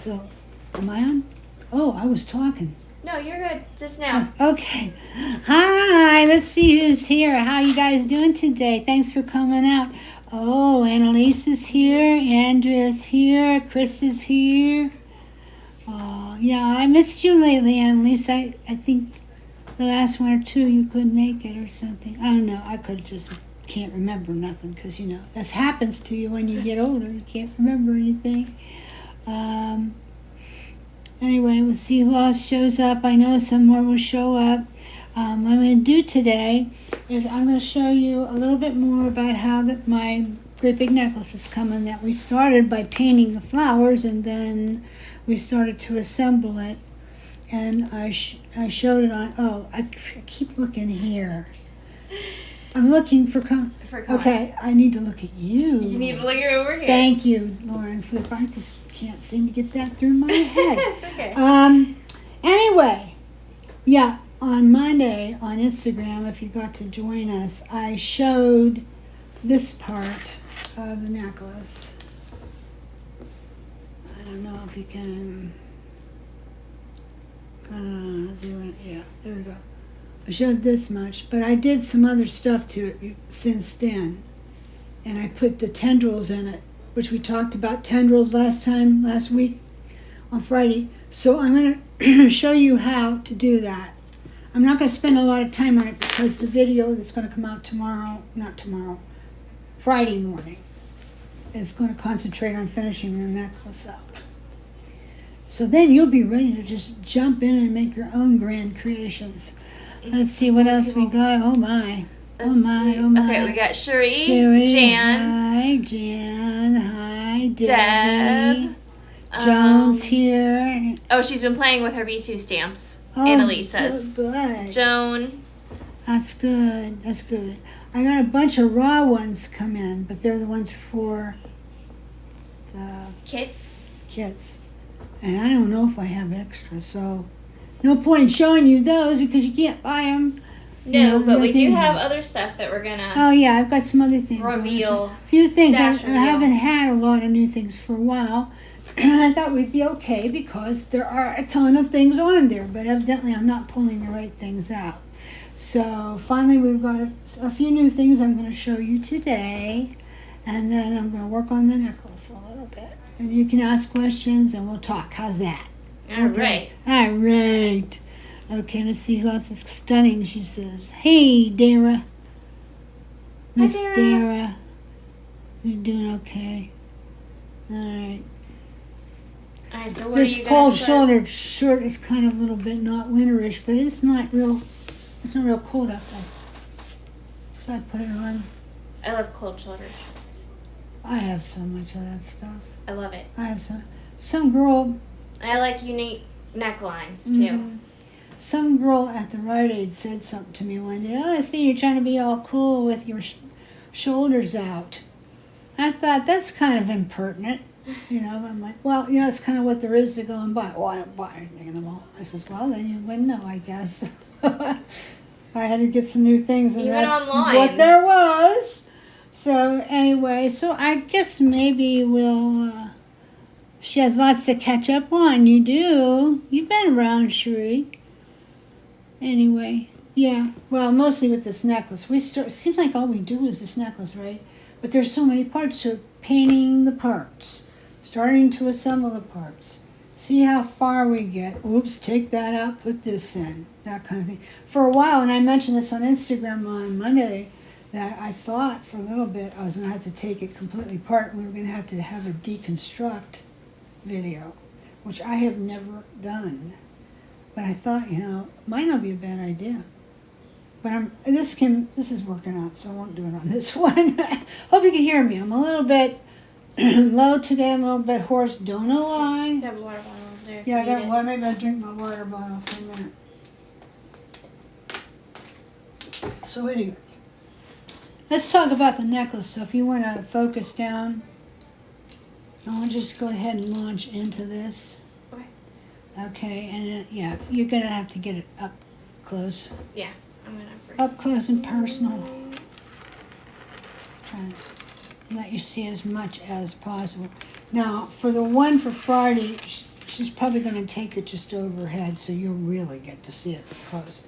So, am I on? Oh, I was talking. No, you're good. Just now. Okay. Hi, let's see who's here. How you guys doing today? Thanks for coming out. Oh, Annalise is here. Andrea's here. Chris is here. Oh, yeah, I missed you lately, Annalise. I think the last one or two you couldn't make it or something. I don't know. I can't remember nothing because, you know, this happens to you when you get older. You can't remember anything. Anyway, we'll see who else shows up. I know some more will show up. What I'm going to do today is I'm going to show you a little bit more about how my great big necklace is coming. That we started by painting the flowers, and then we started to assemble it. And I showed it on. Oh, I keep looking here. I'm looking for. Okay, I need to look at you. You need to look over here. Thank you, Lauren, for the. I just can't seem to get that through my head. It's okay. Anyway, yeah, on Monday on Instagram, if you got to join us, I showed this part of the necklace. I don't know if you can kind of zoom in. Yeah, there we go. I showed this much, but I did some other stuff to it since then. And I put the tendrils in it, which we talked about tendrils last week on Friday. So I'm going to show you how to do that. I'm not going to spend a lot of time on it because the video that's going to come out Friday morning, is going to concentrate on finishing the necklace up. So then you'll be ready to just jump in and make your own grand creations. Let's see what else we got. Oh my. Oh my. Okay, we got Cherie, Jan. Hi, Jan. Hi, Debbie. Deb. Joan's here. Oh, she's been playing with her Bisou stamps. Oh, Annalise says. Good. Joan. That's good. That's good. I got a bunch of raw ones come in, but they're the ones for the kits. And I don't know if I have extra, so no point showing you those because you can't buy them. No, but we do have other stuff that we're gonna. Oh yeah, I've got some other things. Reveal. A few things. I Reveal. haven't had a lot of new things for a while. I thought we'd be okay because there are a ton of things on there, but evidently I'm not pulling the right things out. So finally we've got a few new things I'm going to show you today, and then I'm going to work on the necklace a little bit. And you can ask questions and we'll talk. How's that? All right. All right. Okay, let's see who else is stunning, she says. Hey, Dara. Miss Dara. You doing okay? All right. All right, so what This are you cold-shouldered shirt is kind of a little bit not winterish, but it's not real cold outside. So I put it on. I love cold shoulder shirts. I have so much of that stuff. I love it. I have some girl. I like unique necklines too. Mm-hmm. Some girl at the Rite Aid said something to me one day. Oh, I see you're trying to be all cool with your shoulders out. I thought that's kind of impertinent. You know, I'm like, well, you know, it's kind of what there is to go and buy. Well, I don't buy anything in the mall. I says, well, then you wouldn't know, I guess. I had to get some new things, and even that's online. what there was. So anyway, so I guess maybe she has lots to catch up on. You do. You've been around, Cherie. Anyway, yeah. Well, mostly with this necklace. It seems like all we do is this necklace, right? But there's so many parts to it. Painting the parts. Starting to assemble the parts. See how far we get. Oops, take that out, put this in. That kind of thing. For a while, and I mentioned this on Instagram on Monday, that I thought for a little bit I was going to have to take it completely apart. We were going to have a deconstruct video, which I have never done. But I thought, you know, might not be a bad idea. But this is working out, so I won't do it on this one. Hope you can hear me. I'm a little bit low today, I'm a little bit hoarse. Don't know why. You have a water bottle over there. Yeah, I got one. Maybe I'll drink my water bottle for a minute. So anyway, let's talk about the necklace. So if you want to focus down, I'll just go ahead and launch into this. Okay. Okay, and yeah, you're going to have to get it up close. Yeah, I'm going to. Up close and personal. Trying to let you see as much as possible. Now, for the one for Friday, she's probably going to take it just overhead so you'll really get to see it close.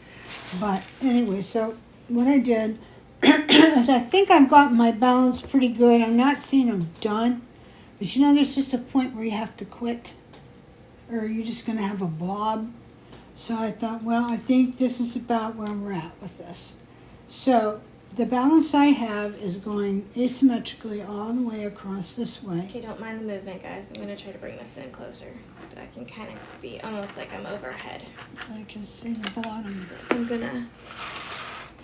But anyway, so what I did is I think I've got my balance pretty good. I'm not saying I'm done, but you know there's just a point where you have to quit or you're just going to have a blob. So I thought, well, I think this is about where we're at with this. So the balance I have is going asymmetrically all the way across this way. Okay, don't mind the movement, guys. I'm gonna try to bring this in closer. I can kind of be almost like I'm overhead. So I can see the bottom. I'm gonna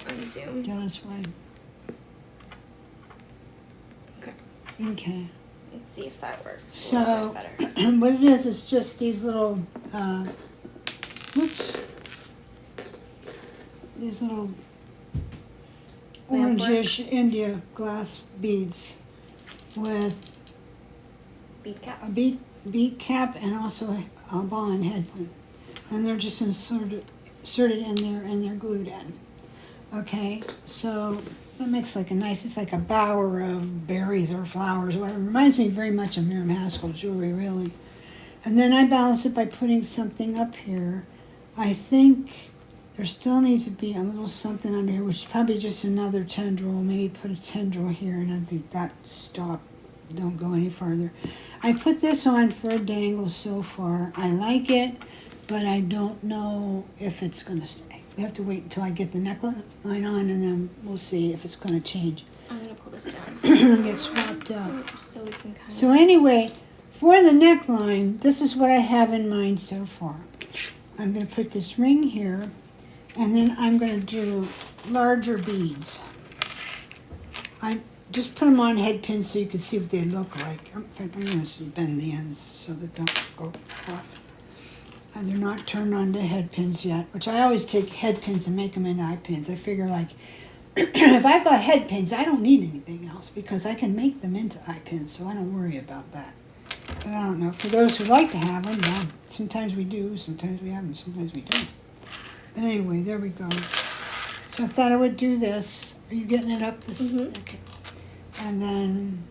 unzoom. Go this way. Okay. Okay. Let's see if that works a little So bit better. what it is just these little, these little Lamp work. orangish India glass beads with Bead caps. a bead cap and also a ball and head pin. And they're just inserted in there and they're glued in. Okay, so that makes like a nice, it's like a bower of berries or flowers, whatever. It reminds me very much of Miriam Haskell jewelry, really. And then I balance it by putting something up here. I think there still needs to be a little something under here, which is probably just another tendril. Maybe put a tendril here, and I think that stop. Don't go any farther. I put this on for a dangle so far. I like it, but I don't know if it's going to stay. We have to wait until I get the neckline on, and then we'll see if it's going to change. I'm gonna pull this down Get swapped out. so we can kind of. So anyway, for the neckline, this is what I have in mind so far. I'm going to put this ring here, and then I'm going to do larger beads. I just put them on head pins so you can see what they look like. In fact, I'm going to bend the ends so they don't go off. And they're not turned on to head pins yet, which I always take head pins and make them into eye pins. I figure like, if I've got head pins, I don't need anything else because I can make them into eye pins, so I don't worry about that. But I don't know. For those who like to have them, well, sometimes we do, sometimes we haven't, sometimes we don't. But anyway, there we go. So I thought I would do this. Are you getting it up? This okay. And then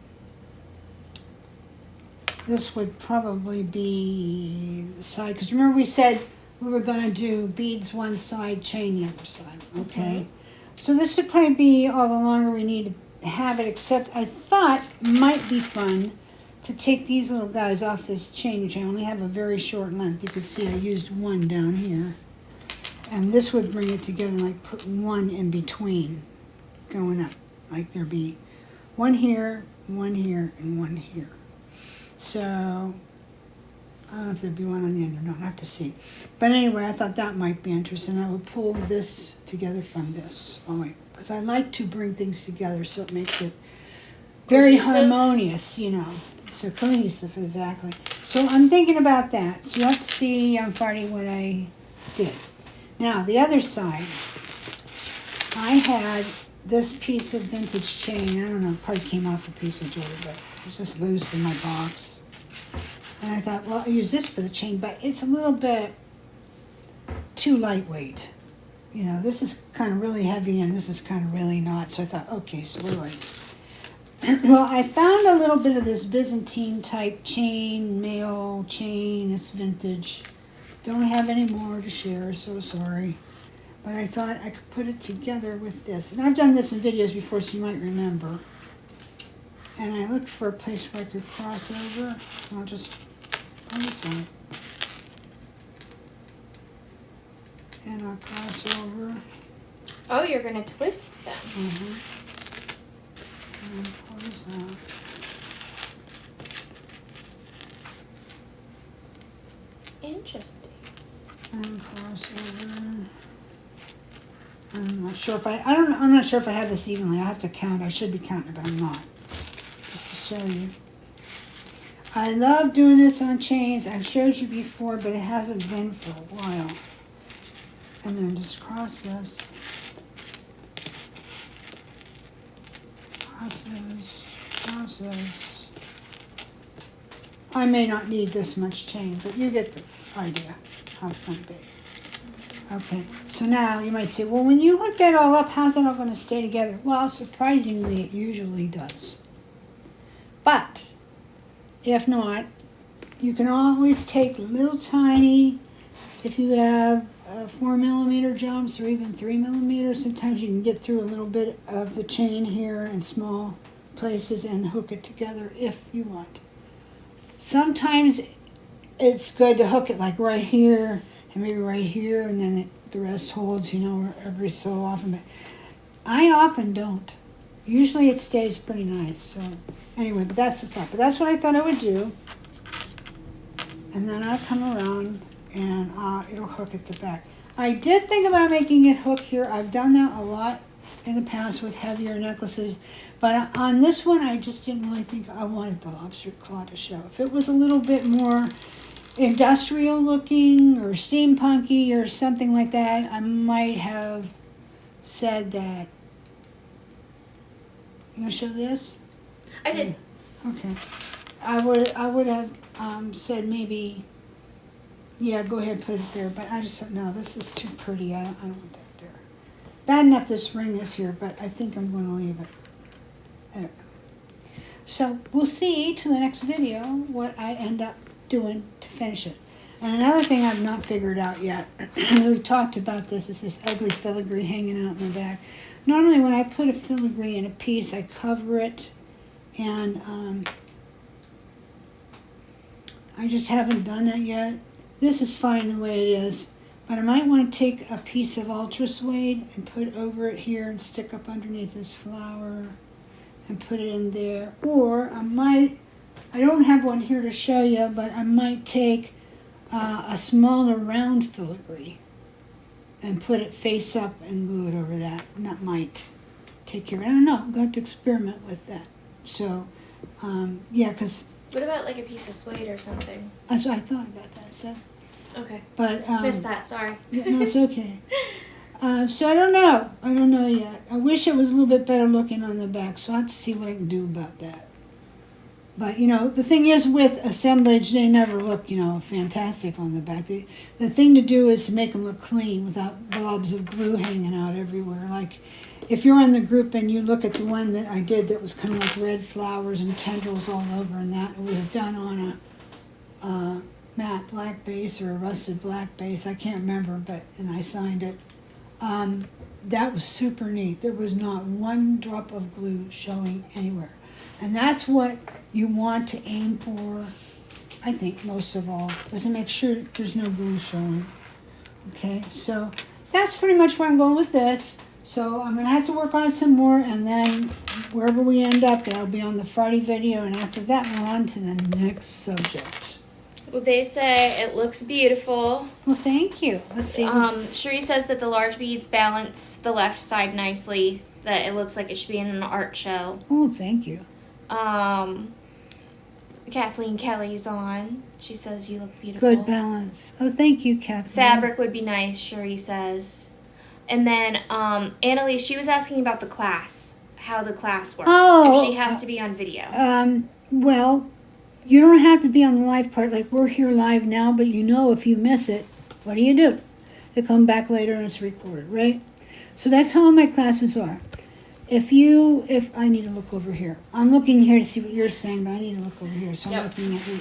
this would probably be the side, because remember we said we were going to do beads one side, chain the other side, okay? So this would probably be all the longer we need to have it, except I thought it might be fun to take these little guys off this chain, which I only have a very short length. You can see I used one down here. And this would bring it together, like put one in between going up. Like there'd be one here, and one here. So, I don't know if there'd be one on the end or not. I'll have to see. But anyway, I thought that might be interesting. I would pull this together from this. Oh, wait. Because I like to bring things together so it makes it very Cohesive. harmonious, you know. So cohesive, exactly. So I'm thinking about that. So you have to see on Friday what I did. Now, the other side, I had this piece of vintage chain. I don't know, it probably came off a piece of jewelry, but it was just loose in my box. And I thought, well, I'll use this for the chain, but it's a little bit too lightweight. You know, this is kind of really heavy and this is kind of really not. So I thought, okay, so what do I do? Well, I found a little bit of this Byzantine type chain, mail chain. It's vintage. Don't have any more to share, so sorry. But I thought I could put it together with this. And I've done this in videos before, so you might remember. And I looked for a place where I could cross over. I'll just pull this out. And I'll cross over. Oh, you're gonna twist them. And then pull this out. Interesting. And cross over. I'm not sure if I'm not sure if I have this evenly. I have to count. I should be counting, but I'm not. Just to show you. I love doing this on chains. I've showed you before, but it hasn't been for a while. And then just cross this. Cross this. I may not need this much chain, but you get the idea how it's going to be. Okay, so now you might say, well, when you hook that all up, how's it all going to stay together? Well, surprisingly, it usually does. But if not, you can always take little tiny, if you have 4mm jumps or even 3mm, sometimes you can get through a little bit of the chain here in small places and hook it together if you want. Sometimes it's good to hook it like right here and maybe right here, and then the rest holds, every so often. But I often don't. Usually it stays pretty nice. So anyway, but that's the stuff. But that's what I thought I would do. And then I'll come around and it'll hook at the back. I did think about making it hook here. I've done that a lot in the past with heavier necklaces. But on this one, I just didn't really think I wanted the lobster claw to show. If it was a little bit more industrial looking or steampunky or something like that, I might have said that. You gonna show this? I did. Okay. I would have said maybe, yeah, go ahead, put it there. But I just said, no, this is too pretty. I don't want that there. Bad enough this ring is here, but I think I'm going to leave it. I don't know. So we'll see to the next video what I end up doing to finish it. And another thing I've not figured out yet, we talked about this, is this ugly filigree hanging out in the back. Normally when I put a filigree in a piece, I cover it, and I just haven't done that yet. This is fine the way it is, but I might want to take a piece of ultra suede and put over it here and stick up underneath this flower and put it in there. Or I don't have one here to show you, but I might take a smaller round filigree and put it face up and glue it over that. And that might take care of it. I don't know. I'm going to have to experiment with that. So, yeah, because... What about like a piece of suede or something? That's what I thought about that. So, Okay. but Missed that, sorry. yeah, no, it's okay. So I don't know. I don't know yet. I wish it was a little bit better looking on the back, so I'll have to see what I can do about that. But, the thing is with assemblage, they never look, fantastic on the back. The thing to do is to make them look clean without blobs of glue hanging out everywhere. Like, if you're in the group and you look at the one that I did that was kind of like red flowers and tendrils all over, and that it was done on a matte black base or a rusted black base, I can't remember, and I signed it. That was super neat. There was not one drop of glue showing anywhere. And that's what you want to aim for, I think, most of all, is to make sure there's no glue showing. Okay, so that's pretty much where I'm going with this. So I'm going to have to work on it some more, and then wherever we end up, that'll be on the Friday video, and after that, we're on to the next subject. Well, they say it looks beautiful. Well, thank you. Let's see. Cherie says that the large beads balance the left side nicely, that it looks like it should be in an art show. Oh, thank you. Kathleen Kelly's on. She says you look beautiful. Good balance. Oh, thank you, Kathleen. Fabric would be nice, Cherie says. And then Annalise, she was asking about the class, how the class works. Oh, if she has to be on video. Well, you don't have to be on the live part. Like, we're here live now, but if you miss it, what do? You come back later and it's recorded, right? So that's how my classes are. If I need to look over here. I'm looking here to see what you're saying, but I need to look over here. So I'm looking at you.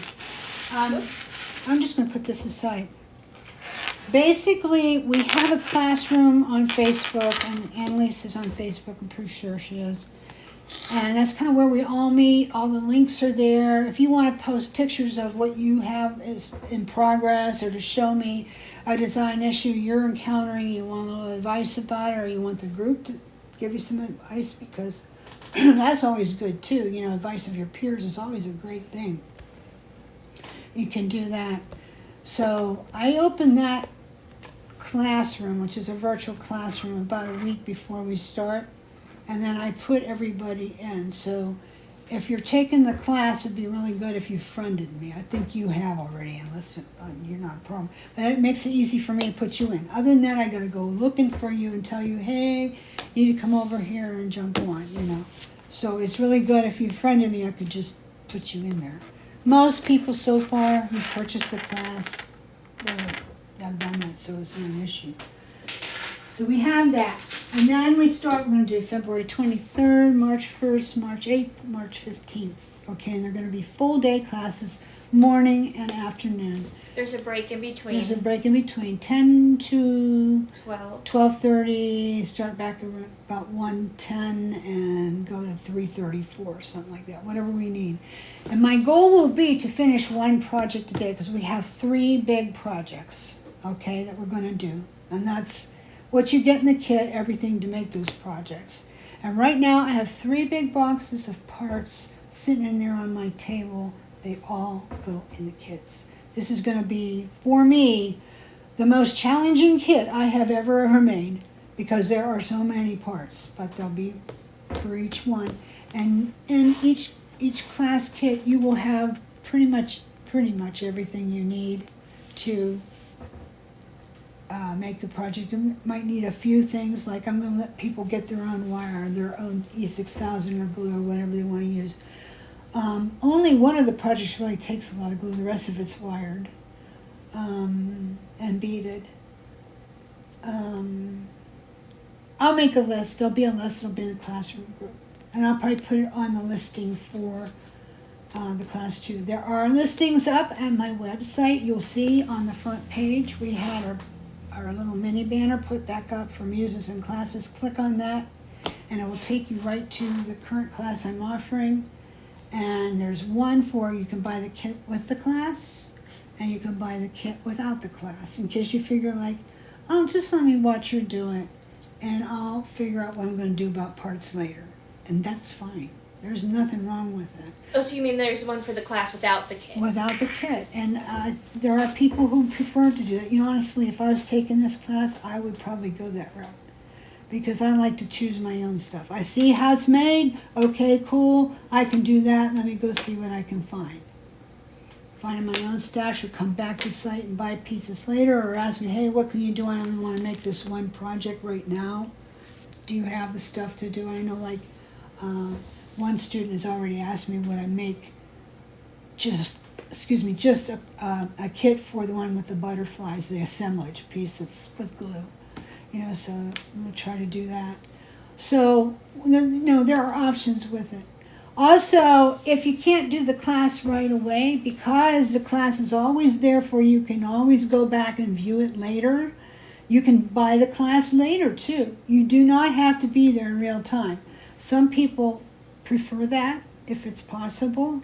I'm just going to put this aside. Basically, we have a classroom on Facebook, and Annalise is on Facebook. I'm pretty sure she is. And that's kind of where we all meet. All the links are there. If you want to post pictures of what you have is in progress, or to show me a design issue you're encountering, you want a little advice about it, or you want the group to give you some advice, because that's always good too. Advice of your peers is always a great thing. You can do that. So I opened that classroom, which is a virtual classroom, about a week before we start. And then I put everybody in. So if you're taking the class, it'd be really good if you friended me. I think you have already, unless you're not a problem. But it makes it easy for me to put you in. Other than that, I got to go looking for you and tell you, hey, you need to come over here and jump on, So it's really good if you friended me, I could just put you in there. Most people so far who've purchased the class, they've done that, so it's not an issue. So we have that. And then we're going to do February 23rd, March 1st, March 8th, March 15th. Okay, and they're going to be full day classes morning and afternoon. There's a break in between. There's a break in between 10 to 12. 12:30, start back around about 1:10 and go to 3:34, something like that, whatever we need. And my goal will be to finish one project a day because we have 3 big projects, okay, that we're going to do. And that's what you get in the kit, everything to make those projects. And right now I have 3 big boxes of parts sitting in there on my table. They all go in the kits. This is going to be, for me, the most challenging kit I have ever made because there are so many parts, but there'll be for each one. And in each class kit, you will have pretty much everything you need to make the project. You might need a few things, like I'm going to let people get their own wire, their own E6000 or glue or whatever they want to use. Only one of the projects really takes a lot of glue. The rest of it's wired and beaded. I'll make a list. There'll be a list. It'll be in the classroom group. And I'll probably put it on the listing for the class too. There are listings up at my website. You'll see on the front page we had our little mini banner put back up for muses and classes. Click on that and it will take you right to the current class I'm offering. And there's one for you can buy the kit with the class and you can buy the kit without the class in case you figure like, oh, just let me watch her do it and I'll figure out what I'm going to do about parts later. And that's fine. There's nothing wrong with that. Oh, so you mean there's one for the class without the kit? Without the kit. And there are people who prefer to do that. You know, honestly, if I was taking this class, I would probably go that route. Because I like to choose my own stuff. I see how it's made. Okay, cool. I can do that. Let me go see what I can find. Find my own stash or come back to the site and buy pieces later or ask me, hey, what can you do? I only want to make this one project right now. Do you have the stuff to do? I know like one student has already asked me would I make just a kit for the one with the butterflies, the assemblage piece that's with glue. You know, so we'll try to do that. So, there are options with it. Also, if you can't do the class right away, because the class is always there for you, you can always go back and view it later. You can buy the class later, too. You do not have to be there in real time. Some people prefer that, if it's possible,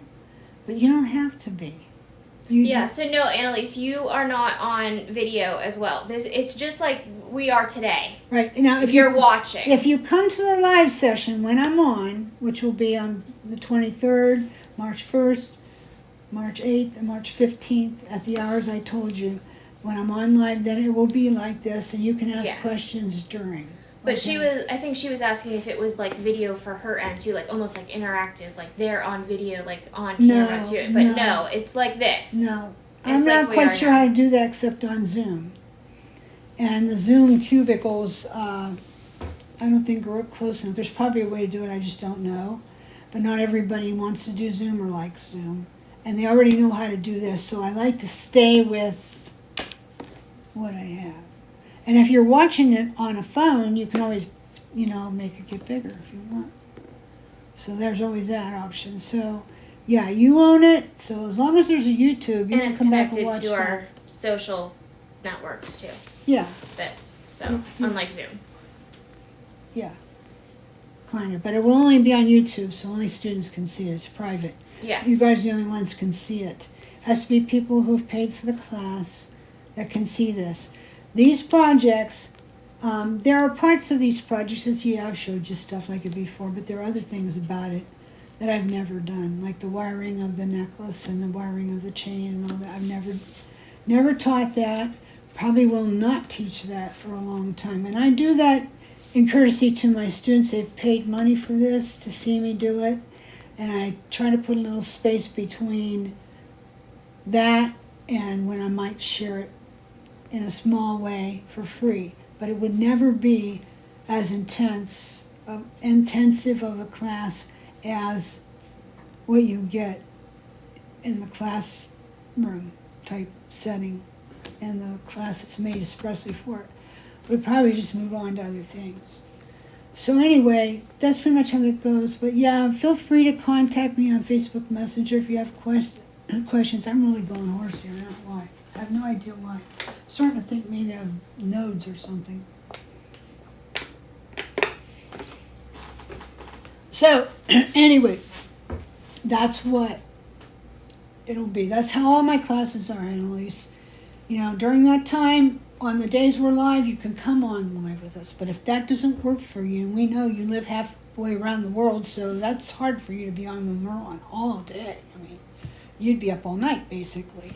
but you don't have to be. So no, Annalise, you are not on video as well. It's just like we are today. Right. Now, if you're watching. If you come to the live session when I'm on, which will be on the 23rd, March 1st, March 8th, and March 15th, at the hours I told you, when I'm on live, then it will be like this, and you can ask questions during. But I think she was asking if it was like video for her end too, like almost like interactive, like they're on video, like on camera too. But no, it's like this. No. I'm not quite sure how to do that except on Zoom. And the Zoom cubicles, I don't think are up close enough. There's probably a way to do it, I just don't know. But not everybody wants to do Zoom or likes Zoom. And they already know how to do this, so I like to stay with what I have. And if you're watching it on a phone, you can always, make it get bigger if you want. So there's always that option. So, yeah, you own it. So as long as there's a YouTube, you can come back and watch it's connected to our social networks, too. Yeah. So, unlike Zoom. Yeah. Kind of. But it will only be on YouTube, so only students can see it. It's private. Yeah. You guys are the only ones can see it. Has to be people who have paid for the class that can see this. These projects, there are parts of these projects that, I've showed you stuff like it before, but there are other things about it that I've never done, like the wiring of the necklace and the wiring of the chain and all that. I've never taught that. Probably will not teach that for a long time. And I do that in courtesy to my students. They've paid money for this to see me do it. And I try to put a little space between that and when I might share it in a small way for free, but it would never be as intensive of a class as what you get in the classroom type setting and the class that's made expressly for it. We'd probably just move on to other things. So anyway, that's pretty much how it goes. But yeah, feel free to contact me on Facebook Messenger if you have questions. I'm really going hoarse here. I don't know why. I have no idea why. I'm starting to think maybe I have nodes or something. So, anyway, that's what it'll be. That's how all my classes are, Annalise. You know, during that time, on the days we're live, you can come on live with us. But if that doesn't work for you, and we know you live halfway around the world, so that's hard for you to be on when we're on all day. I mean, you'd be up all night, basically.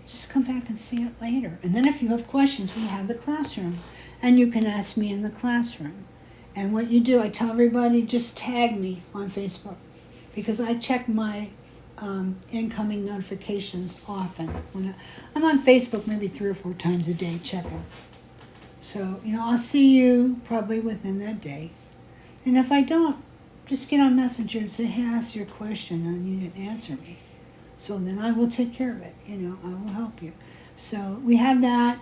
Just come back and see it later. And then if you have questions, we have the classroom. And you can ask me in the classroom. And what you do, I tell everybody, just tag me on Facebook. Because I check my incoming notifications often. I'm on Facebook maybe 3 or 4 times a day checking. So, you know, I'll see you probably within that day. And if I don't, just get on Messenger and say, hey, I asked you a question and you didn't answer me. So then I will take care of it. You know, I will help you. So we have that.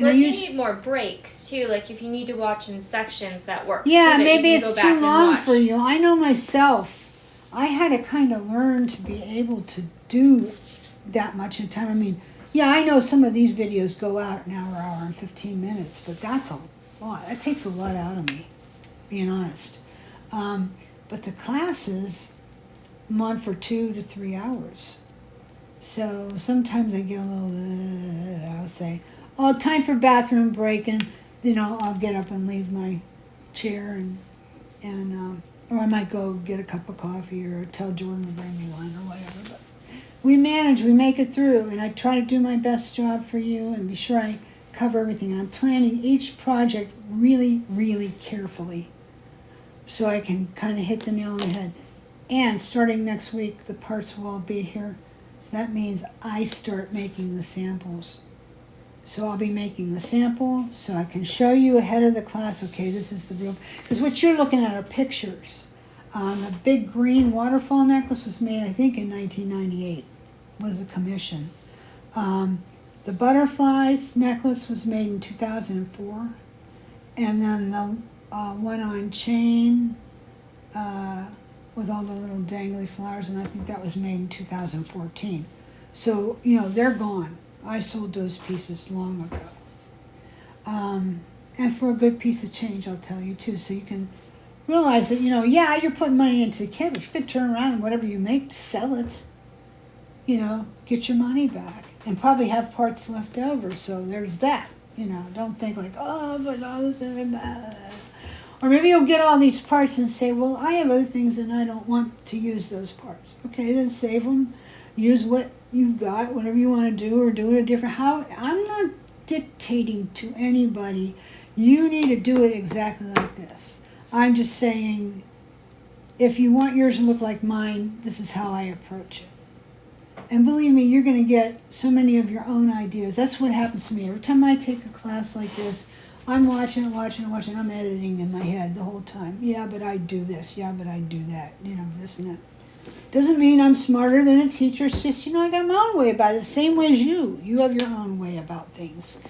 Well, if you need more breaks too, like if you need to watch in sections, that works. Yeah, too, maybe it's too long for you. I know myself. I had to kind of learn to be able to do that much in time. I mean, yeah, I know some of these videos go out an hour and 15 minutes, but that's a lot. That takes a lot out of me, being honest. But the classes, I'm on for 2 to 3 hours. So sometimes I get a little, I'll say, oh, time for bathroom break, and, you know, I'll get up and leave my chair, and or I might go get a cup of coffee or tell Jordan to bring me one or whatever. But we manage, we make it through, and I try to do my best job for you and be sure I cover everything. And I'm planning each project really, really carefully so I can kind of hit the nail on the head. And starting next week, the parts will all be here. So that means I start making the samples. So I'll be making the sample so I can show you ahead of the class, okay, this is the real, because what you're looking at are pictures. The big green waterfall necklace was made, I think, in 1998, was a commission. The butterflies necklace was made in 2004. And then the one on chain with all the little dangly flowers, and I think that was made in 2014. So, you know, they're gone. I sold those pieces long ago. And for a good piece of change, I'll tell you, too. So you can realize that, you know, yeah, you're putting money into the kit, but you could turn around and whatever you make, sell it. You know, get your money back. And probably have parts left over. So there's that. You know, don't think like, oh, but all this is bad. Or maybe you'll get all these parts and say, well, I have other things and I don't want to use those parts. Okay, then save them. Use what you've got, whatever you want to do, or do it a different how. I'm not dictating to anybody, you need to do it exactly like this. I'm just saying, if you want yours to look like mine, this is how I approach it. And believe me, you're going to get so many of your own ideas. That's what happens to me. Every time I take a class like this, I'm watching. I'm editing in my head the whole time. Yeah, but I do this. Yeah, but I do that. You know, this and that. Doesn't mean I'm smarter than a teacher. It's just, you know, I got my own way about it. The same way as you. You have your own way about things.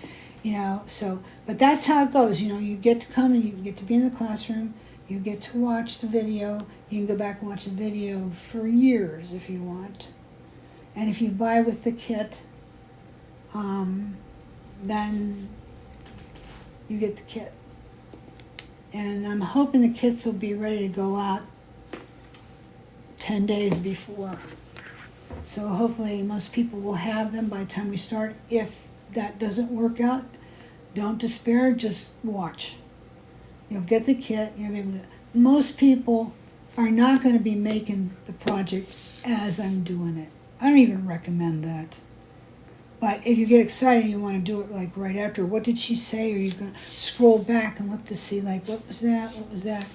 You know, so, but that's how it goes. You know, you get to come and you get to be in the classroom. You get to watch the video. You can go back and watch the video for years if you want. And if you buy with the kit, then you get the kit. And I'm hoping the kits will be ready to go out 10 days before. So hopefully most people will have them by the time we start. If that doesn't work out, don't despair, just watch. You'll get the kit. You'll be able to, most people are not going to be making the project as I'm doing it. I don't even recommend that. But if you get excited and you want to do it like right after, what did she say? Or you're going to scroll back and look to see like, what was that,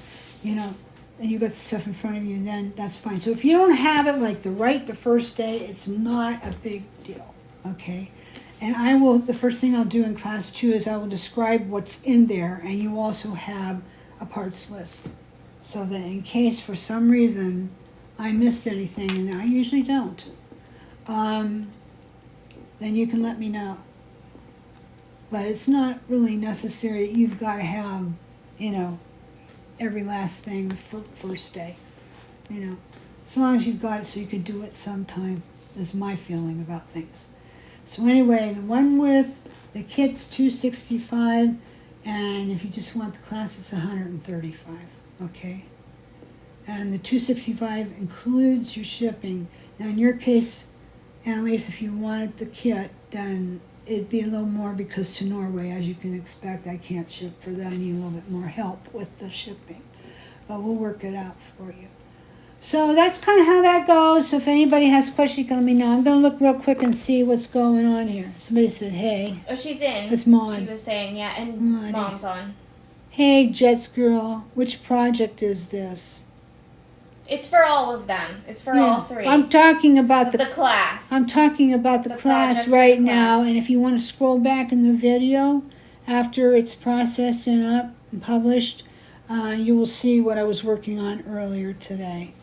you know, and you got the stuff in front of you, then that's fine. So if you don't have it like the first day, it's not a big deal, okay? And I will, the first thing I'll do in class 2 is I will describe what's in there, and you also have a parts list. So that in case for some reason I missed anything, and I usually don't, then you can let me know. But it's not really necessary that you've got to have, you know, every last thing for first day, you know. As long as you've got it so you could do it sometime, is my feeling about things. So anyway, the one with the kit's $265, and if you just want the class, it's $135. Okay, and the $265 includes your shipping. Now, in your case, Annalise, if you wanted the kit, then it'd be a little more because to Norway, as you can expect, I can't ship for that. I need a little bit more help with the shipping, but we'll work it out for you. So that's kind of how that goes. So if anybody has questions, you can let me know. I'm going to look real quick and see what's going on here. Somebody said, hey. Oh, she's in. It's Maud. She was saying, yeah, and Maud. Mom's on. Hey, Jets girl, which project is this? It's for all of them. It's for all three. I'm talking about the class. I'm talking about the class projects right for the now. class. And if you want to scroll back in the video after it's processed and up and published, you will see what I was working on earlier today.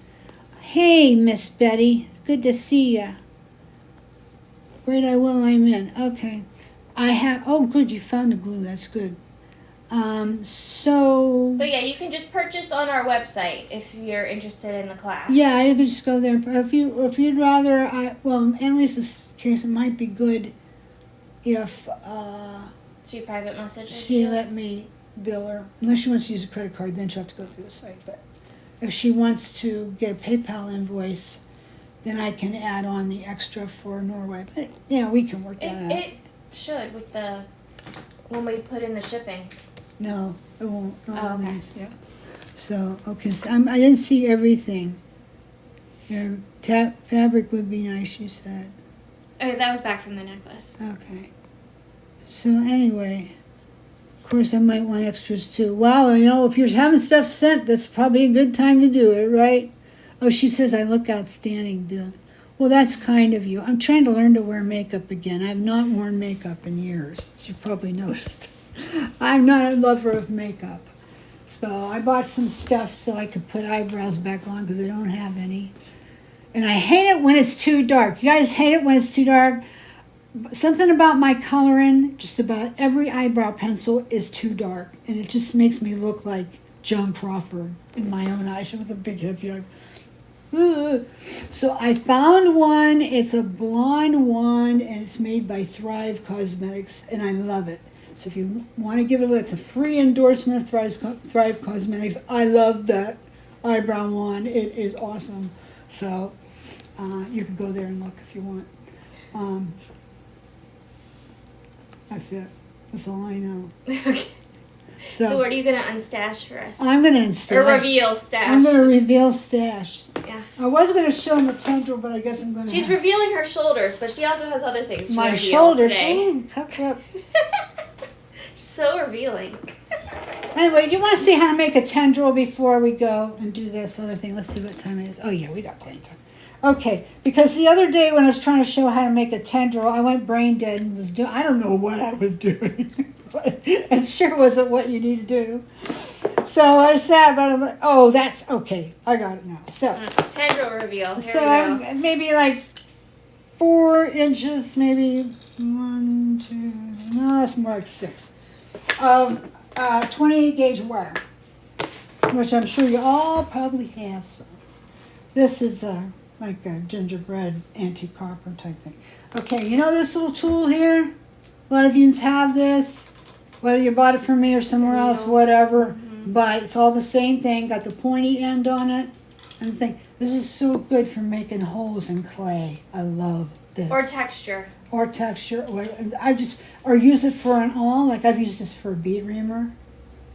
Hey, Miss Betty. It's good to see ya. Great, I will. I'm in. Okay. Oh, good. You found the glue. That's good. But yeah, you can just purchase on our website if you're interested in the class. Yeah, you can just go there. Or if you'd rather, in Annalise's case, it might be good if She private messages. she let me bill her. Unless she wants to use a credit card, then she'll have to go through the site. But if she wants to get a PayPal invoice, then I can add on the extra for Norway. But yeah, we can work that out. It should with when we put in the shipping. No, it won't. Oh, okay. Yeah. So okay, so I didn't see everything. Your fabric would be nice, you said. Oh, that was back from the necklace. Okay. So anyway, of course I might want extras too. Wow, if you're having stuff sent, that's probably a good time to do it, right? Oh, she says I look outstanding, dude. Well, that's kind of you. I'm trying to learn to wear makeup again. I have not worn makeup in years, as you probably noticed. I'm not a lover of makeup. So I bought some stuff so I could put eyebrows back on because I don't have any. And I hate it when it's too dark. You guys hate it when it's too dark? Something about my coloring, just about every eyebrow pencil is too dark. And it just makes me look like Joan Crawford in my own eyes with a big heavy eye. So I found one. It's a blonde wand, and it's made by Thrive Cosmetics, and I love it. So if you want to give it a look, it's a free endorsement of Thrive Cosmetics. I love that eyebrow wand. It is awesome. So you can go there and look if you want. That's it. That's all I know. Okay. So what are you going to unstash for us? I'm going to unstash. Or reveal stash. I'm going to reveal stash. Yeah. I was going to show him a tendril, but I guess I'm going to. She's revealing her shoulders, but she also has other things to my reveal shoulders. today. Ooh, up. So revealing. Anyway, do you want to see how to make a tendril before we go and do this other thing? Let's see what time it is. Oh, yeah, we got plenty of time. Okay, because the other day when I was trying to show how to make a tendril, I went brain dead and was doing, I don't know what I was doing. But it sure wasn't what you need to do. So I sat about it, oh, that's, okay, I got it now. So, tendril reveal. Here so we go. I'm maybe like 4 inches, maybe 1, 2, no, that's more like 6, of 28 gauge wire, which I'm sure you all probably have some. This is like a gingerbread anti-copper type thing. Okay, you know this little tool here? A lot of you have this, whether you bought it from me or somewhere else, whatever. Mm-hmm. But it's all the same thing. Got the pointy end on it. And the thing, this is so good for making holes in clay. I love this. Or texture. Or texture. Or use it for an awl. Like I've used this for a bead reamer.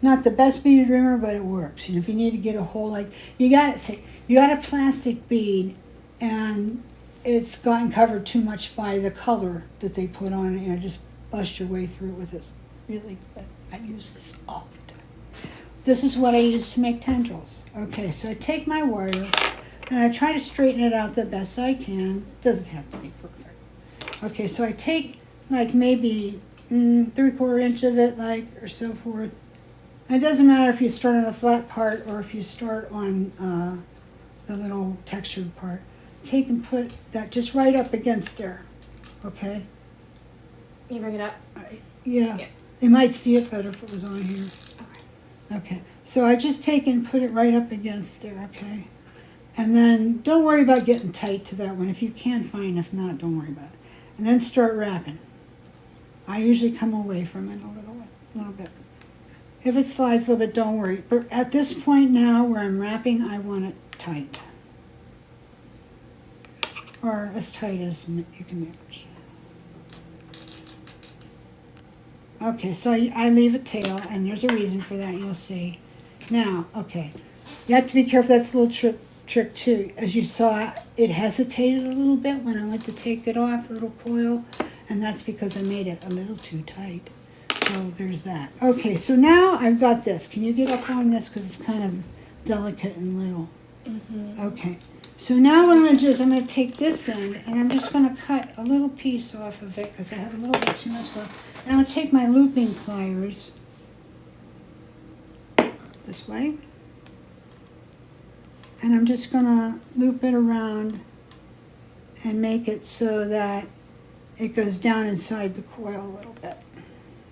Not the best bead reamer, but it works. If you need to get a hole, like you got a plastic bead, and it's gotten covered too much by the color that they put on it, and just bust your way through it with this. Really good. I use this all the time. This is what I use to make tendrils. Okay, so I take my wire and I try to straighten it out the best I can. Doesn't have to be perfect. Okay, so I take like maybe 3/4 inch of it, like, or so forth. And it doesn't matter if you start on the flat part or if you start on the little textured part. Take and put that just right up against there. Okay? You bring it up? Yeah. Yeah. They might see it better if it was on here. Okay. So I just take and put it right up against there, okay? And then don't worry about getting tight to that one. If you can, fine. If not, don't worry about it. And then start wrapping. I usually come away from it a little bit. If it slides a little bit, don't worry. But at this point now where I'm wrapping, I want it tight. Or as tight as you can manage. Okay, so I leave a tail, and there's a reason for that, you'll see. Now, okay, you have to be careful. That's a little trick too. As you saw, it hesitated a little bit when I went to take it off, the little coil, and that's because I made it a little too tight. So there's that. Okay, so now I've got this. Can you get up on this, because it's kind of delicate and little? Mm-hmm. Okay, so now what I'm going to do is I'm going to take this end, and I'm just going to cut a little piece off of it, because I have a little bit too much left. And I'm going to take my looping pliers this way, and I'm just going to loop it around and make it so that it goes down inside the coil a little bit.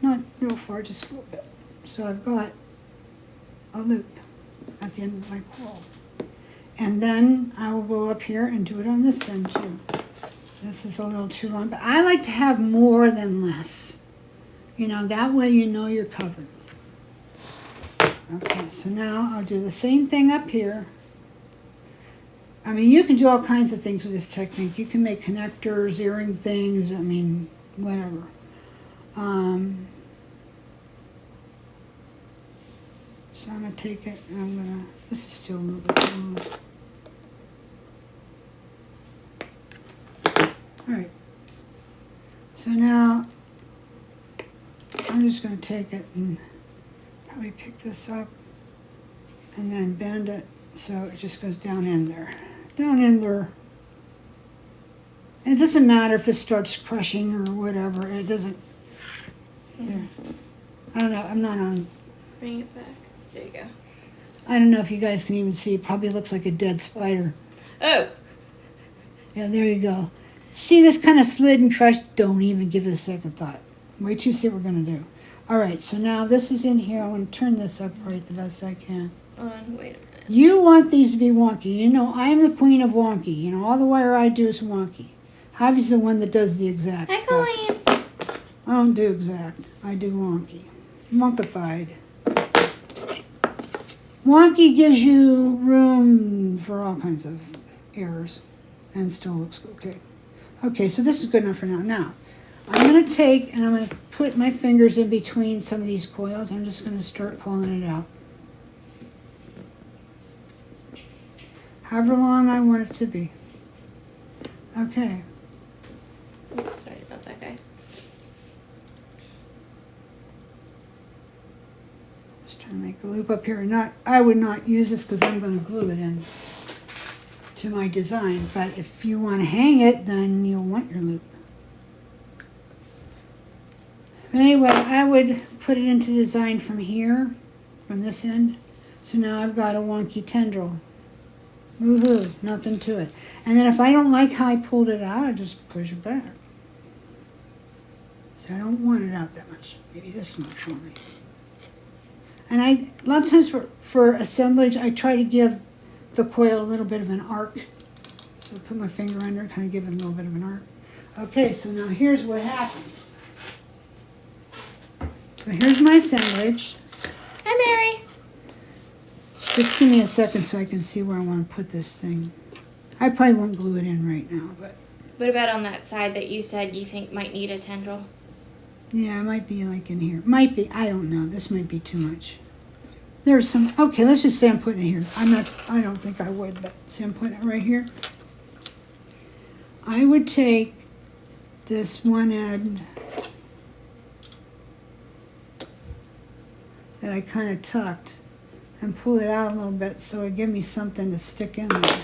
Not real far, just a little bit. So I've got a loop at the end of my coil. And then I will go up here and do it on this end too. This is a little too long, but I like to have more than less. You know, that way you know you're covered. Okay, so now I'll do the same thing up here. I mean, you can do all kinds of things with this technique. You can make connectors, earring things, I mean, whatever. So I'm going to take it and I'm going to, this is still a little bit long. Alright, so now I'm just going to take it and probably pick this up and then bend it so it just goes down in there. Down in there. And it doesn't matter if it starts crushing or whatever, it doesn't. Here. I don't know, I'm not on. Bring it back. There you go. I don't know if you guys can even see, it probably looks like a dead spider. Oh! Yeah, there you go. See, this kind of slid and crushed. Don't even give it a second thought. Wait till you see what we're going to do. All right, so now this is in here. I want to turn this upright the best I can. Hold on, wait a minute. You want these to be wonky. You know, I'm the queen of wonky. You know, all the wire I do is wonky. Javi's the one that does the exact Hi, stuff. Colleen. I don't do exact. I do wonky. Wonkified. Wonky gives you room for all kinds of errors and still looks okay. Okay, so this is good enough for now. Now, I'm going to take and I'm going to put my fingers in between some of these coils. I'm just going to start pulling it out. However long I want it to be. Okay. Sorry about that, guys. Just trying to make a loop up here. I would not use this because I'm going to glue it in to my design. But if you want to hang it, then you'll want your loop. But anyway, I would put it into design from here, from this end. So now I've got a wonky tendril. Woohoo, nothing to it. And then if I don't like how I pulled it out, I just push it back. So I don't want it out that much. Maybe this much only. And a lot of times for assemblage, I try to give the coil a little bit of an arc. So I put my finger under, kind of give it a little bit of an arc. Okay, so now here's what happens. So here's my assemblage. Hi, Mary. Just give me a second so I can see where I want to put this thing. I probably won't glue it in right now, but What about on that side that you said you think might need a tendril? yeah, it might be like in here. Might be, I don't know. This might be too much. There's some, okay, let's just say I'm putting it here. I don't think I would, but say I'm putting it right here. I would take this one end that I kind of tucked and pull it out a little bit so it give me something to stick in there.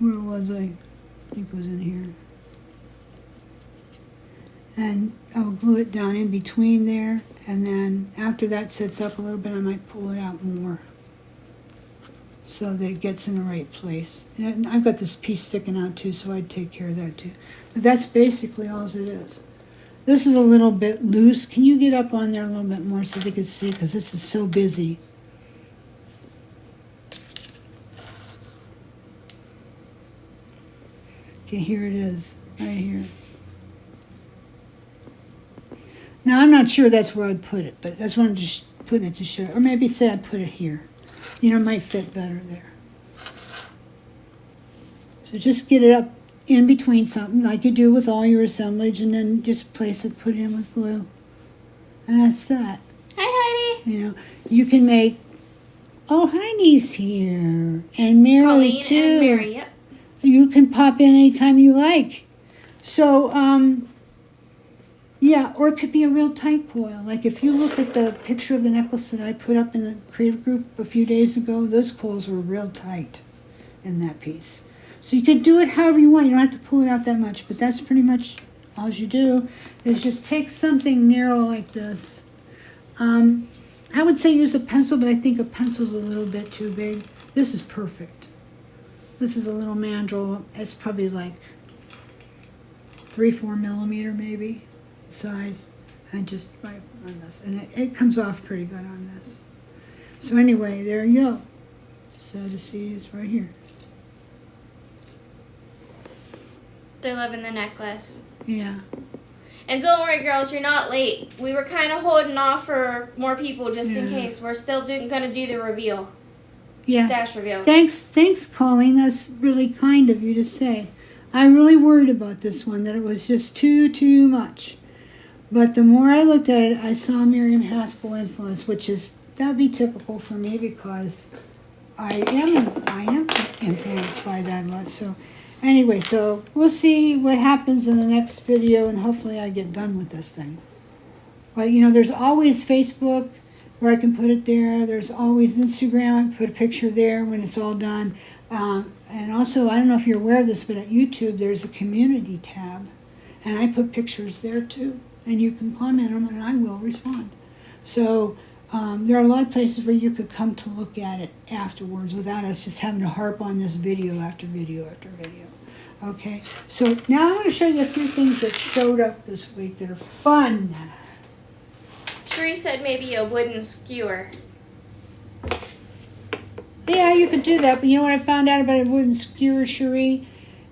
Where was I? I think it was in here. And I'll glue it down in between there, and then after that sets up a little bit, I might pull it out more so that it gets in the right place. And I've got this piece sticking out too, so I'd take care of that too. But that's basically all it is. This is a little bit loose. Can you get up on there a little bit more so they can see? Because this is so busy. Okay, here it is, right here. Now, I'm not sure that's where I'd put it, but that's what I'm just putting it to show. Or maybe say I'd put it here. You know, it might fit better there. So just get it up in between something like you do with all your assemblage, and then just place it, put it in with glue. And that's that. Hi, Heidi. You know, you can make, oh, Heidi's here. And Mary, Colleen too. and Mary, yep. You can pop in anytime you like. So, yeah, or it could be a real tight coil. Like if you look at the picture of the necklace that I put up in the creative group a few days ago, those coils were real tight in that piece. So you could do it however you want. You don't have to pull it out that much, but that's pretty much all you do is just take something narrow like this. I would say use a pencil, but I think a pencil's a little bit too big. This is perfect. This is a little mandrel. It's probably like 3-4 millimeter maybe size. And just right on this. And it comes off pretty good on this. So anyway, there you go. So to see is right here. They're loving the necklace. Yeah. And don't worry, girls, you're not late. We were kind of holding off for more people just in case. We're still gonna do the reveal. Yeah. Stash reveal. Thanks, Colleen. That's really kind of you to say. I really worried about this one, that it was just too much. But the more I looked at it, I saw Miriam Haskell influence, that would be typical for me because I am influenced by that much. So anyway, so we'll see what happens in the next video, and hopefully I get done with this thing. But you know, there's always Facebook where I can put it there. There's always Instagram. I can put a picture there when it's all done. And also, I don't know if you're aware of this, but at YouTube there's a community tab, and I put pictures there too. And you can comment on them, and I will respond. So there are a lot of places where you could come to look at it afterwards without us just having to harp on this video after video after video. Okay, so now I'm going to show you a few things that showed up this week that are fun. Cherie said maybe a wooden skewer. Yeah, you could do that, but you know what I found out about a wooden skewer, Cherie?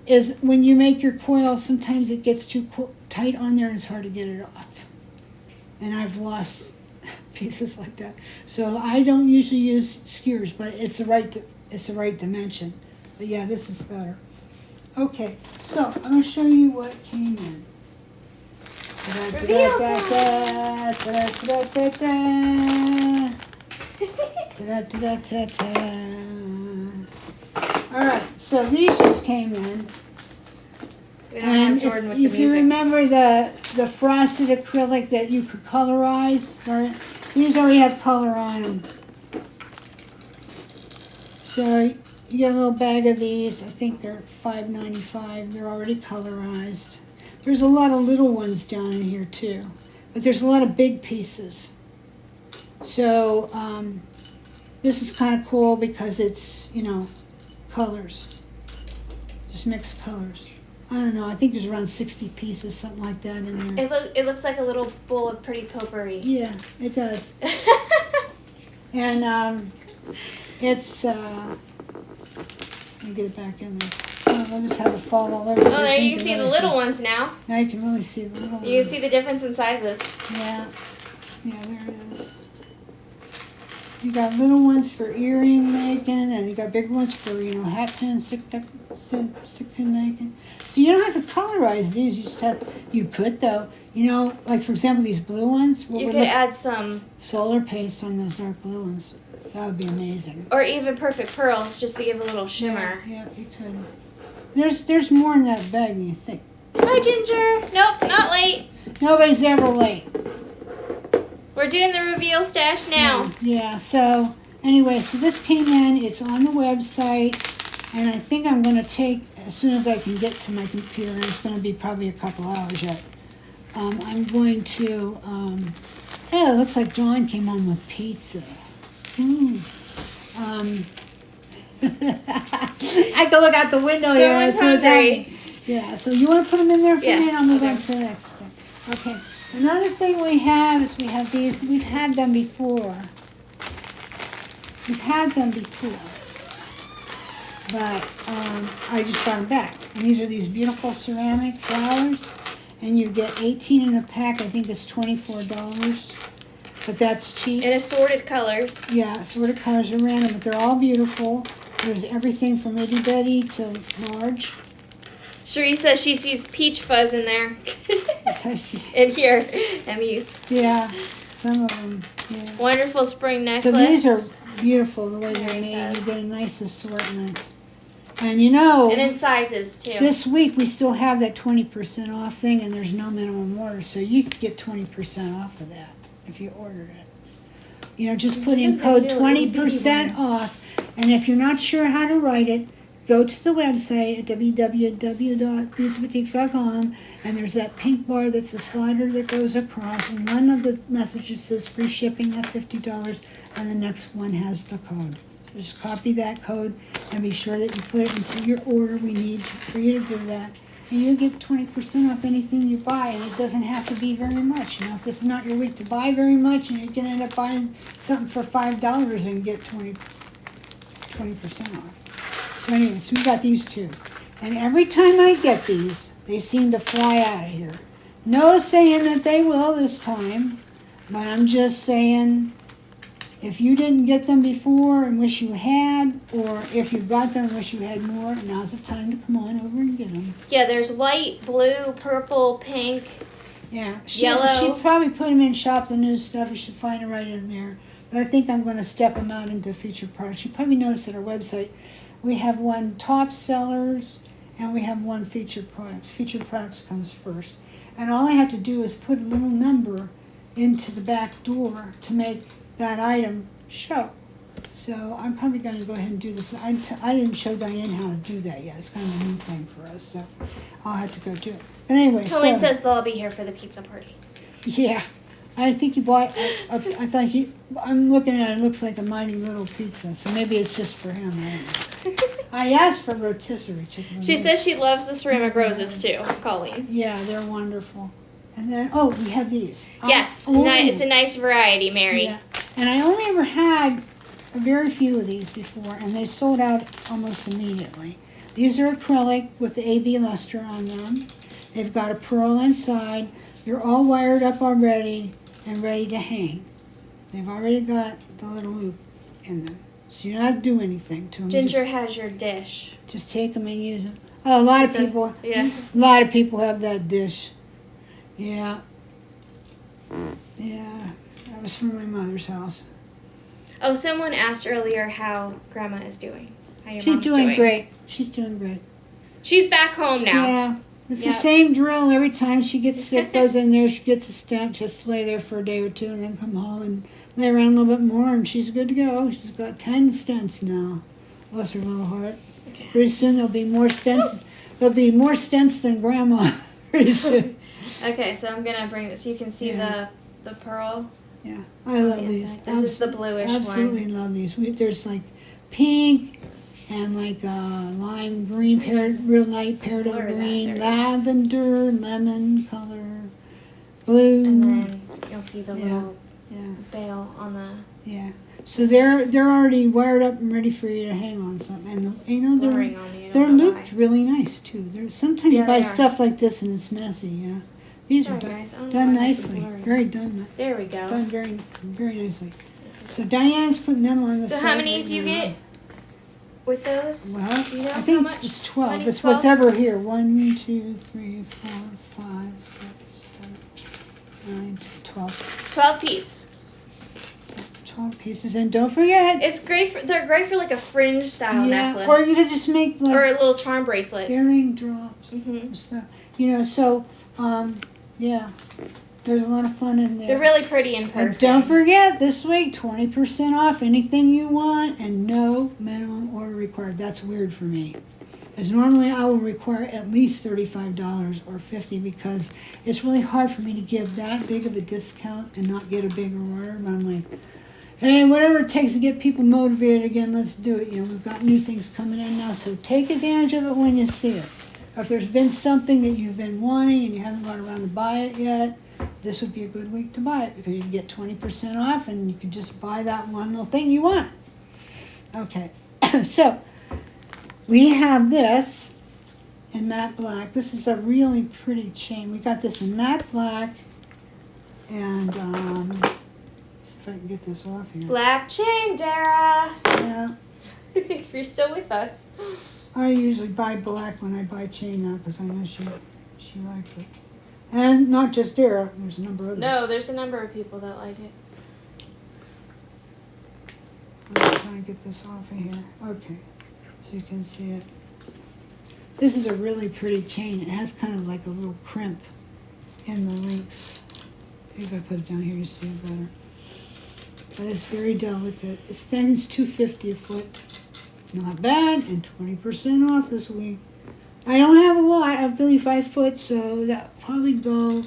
Is when you make your coil, sometimes it gets too tight on there and it's hard to get it off. And I've lost pieces like that. So I don't usually use skewers, but it's the right dimension. But yeah, this is better. Okay, so I'm going to show you what came in. Reveal All right, so these just came in. We don't have Jordan with the If you music. remember the frosted acrylic that you could colorize, or these already have color on them. So you get a little bag of these. I think they're $5.95. They're already colorized. There's a lot of little ones down in here too, but there's a lot of big pieces. So this is kind of cool because it's, you know, colors, just mixed colors. I don't know, I think there's around 60 pieces, something like that in there. It looks like a little bowl of pretty potpourri. Yeah, it does. And it's, let me get it back in there. I'll just have it fall all over. Oh, there you can see the little ones now. Now you can really see the little ones. You can see the difference in sizes. Yeah, there it is. You got little ones for earring making, and you got big ones for, you know, hat pin, stick pin making. So you don't have to colorize these. You could though. You know, like for example, these blue ones. You could add some solar paste on those dark blue ones. That would be amazing. Or even perfect pearls, just to give a little shimmer. Yeah, you could. There's more in that bag than you think. Hi, Ginger. Nope, not late. Nobody's ever late. We're doing the reveal stash now. Yeah, so anyway, so this came in. It's on the website. And I think I'm going to take, as soon as I can get to my computer, and it's going to be probably a couple hours yet, I'm going to, it looks like Dawn came on with pizza. I can look out the window here. Someone's hungry. Yeah, so you want to put them in there for me, and I'll move okay. on to the next thing. Okay, another thing we have is we have these. We've had them before. but I just got them back. And these are these beautiful ceramic flowers, and you get 18 in a pack. I think it's $24, but that's cheap. In assorted colors. Yeah, assorted colors are random, but they're all beautiful. There's everything from itty bitty to large. Cherie says she sees peach fuzz in there. Does she? In here. And these. Yeah, some of them. Yeah. Wonderful spring necklace. So these are beautiful the way they're Very made. nice. You get a nice assortment. And you know, And in sizes, too. this week we still have that 20% off thing, and there's no minimum order, so you could get 20% off of that if you ordered it. You know, just put in Okay, code little 20% bitty off, and if you're not sure how to write it, go to the website at www.beautyboutiques.com, and there's that pink bar that's a slider that goes across, and one of the messages says free shipping at $50, and the next one has the code. So just copy that code and be sure that you put it into your order. We need for you to do that. And you get 20% off anything you buy, and it doesn't have to be very much. You know, if this is not your week to buy very much, and you can end up buying something for $5 and get 20% off. So anyway, so we got these two. And every time I get these, they seem to fly out of here. No saying that they will this time, but I'm just saying if you didn't get them before and wish you had, or if you got them and wish you had more, now's the time to come on over and get them. Yeah, there's white, blue, purple, pink. Yeah, she Yellow. probably put them in Shop the New Stuff. You should find it right in there. But I think I'm going to step them out into featured products. You probably noticed at our website, we have one top sellers and we have one featured products. Featured products comes first. And all I have to do is put a little number into the back door to make that item show. So I'm probably going to go ahead and do this. I didn't show Diane how to do that yet. It's kind of a new thing for us, so I'll have to go do it. But anyway, Colleen so, says they'll all be here for the pizza party. yeah, I think you bought. I thought you. I'm looking at it. It looks like a mighty little pizza, so maybe it's just for him. I don't know. I asked for rotisserie chicken. She says she loves the ceramic roses too, Colleen. Yeah, they're wonderful. And then we have these. Yes, Only- it's a nice variety, Mary. Yeah, and I only ever had a very few of these before, and they sold out almost immediately. These are acrylic with the AB luster on them. They've got a pearl inside. They're all wired up already and ready to hang. They've already got the little loop in them. So you don't have to do anything to them. Ginger has your dish. Just take them and use them. Oh, a lot of She says- people. yeah. A lot of people have that dish. Yeah. Yeah. That was from my mother's house. Oh, someone asked earlier how Grandma is doing. How your She's mom's doing great. She's doing great. She's back home now. Yeah. It's Yep. the same drill every time she gets sick, goes in there, she gets a stent, just lay there for a day or two and then come home and lay around a little bit more and she's good to go. She's got 10 stents now. Bless her little heart. Okay. Pretty soon there'll be more stents. There'll be more stents than Grandma. Pretty soon. Okay, so I'm gonna bring this. You can see Yeah. the pearl. Yeah. I love these. This is the bluish Absolutely one. love these. There's like pink and like lime green, real light peridot Blur that, green, there we go. lavender, lemon color, blue. And then you'll see the Yeah. little Yeah, bail on the yeah. So they're already wired up and ready for you to hang on something, and you know blurring on me. I they're don't know looped why. really nice too. Sometimes Yeah, you buy they are. stuff like this and it's messy. Yeah, these Sorry, are guys. I don't know done why that's nicely. blurry. Very done. There we go. Done very nicely. So Diane's putting them on the So side how many right do you now. get with those? Well, Do you know I how think much? it's 12. Money? It's 12? what's ever here. 1, 2, 3, 4, 5, 6, 7, 9, 12. 12 piece. 12 pieces. And don't forget, It's great for. They're great for like a fringe style necklace. or you could just make like or a little charm bracelet. earring drops Mhm. and stuff. You know, so yeah, there's a lot of fun in there. They're really pretty in And person. don't forget this week 20% off anything you want and no minimum order required. That's weird for me. As normally I will require at least $35 or $50 because it's really hard for me to give that big of a discount and not get a bigger order. But I'm like, hey, whatever it takes to get people motivated again, let's do it. You know, we've got new things coming in now, so take advantage of it when you see it. If there's been something that you've been wanting and you haven't got around to buy it yet, this would be a good week to buy it because you can get 20% off and you can just buy that one little thing you want. Okay, so we have this in matte black. This is a really pretty chain. We got this in matte black, and let's see if I can get this off here. Black chain, Dara. Yeah, If you're still with us. I usually buy black when I buy chain now because I know she likes it. And not just Dara, there's a number of others. No, there's a number of people that like it. I'm trying to get this off of here. Okay, so you can see it. This is a really pretty chain. It has kind of like a little crimp in the links. Maybe if I put it down here, you see it better. But it's very delicate. It stands $250 a foot. Not bad, and 20% off this week. I don't have a lot of 35 foot, so that'll probably go